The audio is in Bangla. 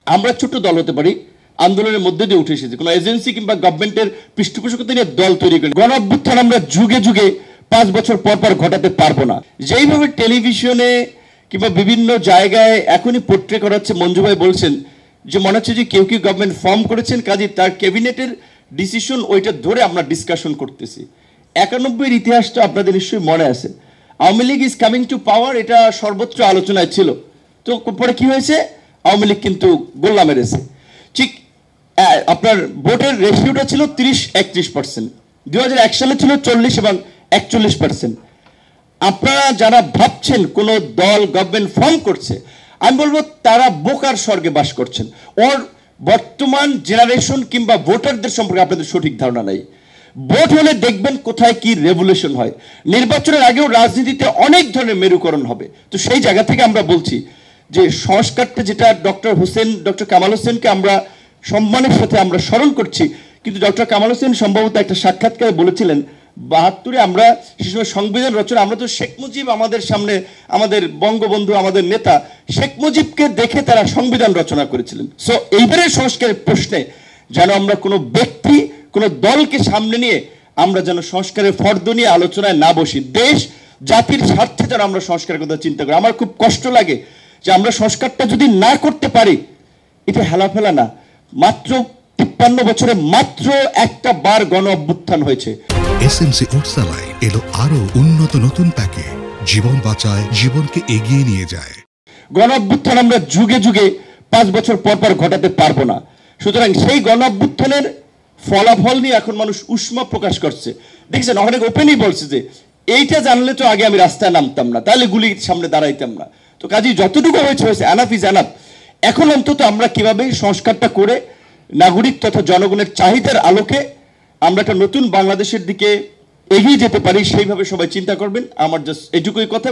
আমরা ছোট দল হতে পারি, আন্দোলনের মধ্যে দিয়ে উঠে এসেছি, কোনো এজেন্সি কিংবা গভর্নমেন্টের পৃষ্ঠপোষকতা নিয়ে দল তৈরি করি। গণ অভ্যুত্থান আমরা যুগে যুগে 5 বছর পর পর ঘটাতে পারবো না। যেইভাবে টেলিভিশনে কিংবা বিভিন্ন জায়গায় এখনই পোট্রে করা হচ্ছে, মঞ্জু ভাই বলছেন যে মনে হচ্ছে যে কেউ কেউ গভর্নমেন্ট ফর্ম করেছেন, কাজে তার ক্যাবিনেটের ডিসিশন ওইটা ধরে আমরা ডিসকাশন করতেছি। 91-এর ইতিহাসটা আপনাদের নিশ্চয়ই মনে আছে। Awami League is coming to power, এটা সর্বোচ্চ আলোচনায় ছিল। তো পরে কি হয়েছে? আওয়ামী লীগ কিন্তু গোল্লা মেরেছে। ঠিক আপনার ভোটের রেশিওটা ছিল 30-31%, 2001 সালে ছিল 40 এবং 41%। আপনারা যারা ভাবছেন কোন দল গভর্নমেন্ট ফর্ম করছে, আমি বলবো তারা বোকার স্বর্গে বাস করছেন। ওর বর্তমান জেনারেশন কিংবা ভোটারদের সম্পর্কে আপনাদের সঠিক ধারণা নাই। ভোট হলে দেখবেন কোথায় কি রেভলিউশন হয়। নির্বাচনের আগেও রাজনীতিতে অনেক ধরনের মেরুকরণ হবে। তো সেই জায়গা থেকে আমরা বলছি যে সংস্কারটা, যেটা ডক্টর কামাল হোসেনকে আমরা সম্মানের সাথে আমরা স্মরণ করছি, কিন্তু ডক্টর কামাল হোসেন সম্ভবত একটা সাক্ষাৎকারে বলেছিলেন 72-এ আমরা সে সময় সংবিধান রচনা, আমরা তো শেখ মুজিব আমাদের সামনে, আমাদের বঙ্গবন্ধু, আমাদের নেতা শেখ মুজিবকে দেখে তারা সংবিধান রচনা করেছিলেন। সো এইবারের সংস্কারের প্রশ্নে যেন আমরা কোনো ব্যক্তি, কোনো দলকে সামনে নিয়ে আমরা যেন সংস্কারের ফর্দ নিয়ে আলোচনায় না বসি। দেশ জাতির স্বার্থে যেন আমরা সংস্কারের কথা চিন্তা করি। আমার খুব কষ্ট লাগে যে আমরা সংস্কারটা যদি না করতে পারি, এটা হেলাফেলা না। মাত্র 53 বছরে মাত্র একটা বার গণ অভ্যুত্থান হয়েছে। এসএমসি ওটসালাই এলো আরো উন্নত নতুন প্যাকে, জীবন বাঁচায়, জীবনকে এগিয়ে নিয়ে যায়। গণ অভ্যুত্থান আমরা যুগে যুগে 5 বছর পর পর ঘটাতে পারবো না। সুতরাং সেই গণ অভ্যুত্থানের ফলাফল নিয়ে এখন মানুষ উষ্মা প্রকাশ করছে। দেখছেন, অনেক ওপেনই বলছে যে এইটা জানলে তো আগে আমি রাস্তায় নামতাম না, তাহলে গুলির সামনে দাঁড়াইতাম না। তো কাজেই যতটুকু হয়েছে এনাফ ইজ এনাফ। এখন অন্তত আমরা কিভাবে সংস্কারটা করে নাগরিক তথা জনগণের চাহিদার আলোকে আমরা একটা নতুন বাংলাদেশের দিকে এগিয়ে যেতে পারি, সেইভাবে সবাই চিন্তা করবেন। আমার জাস্ট এটুকুই কথা।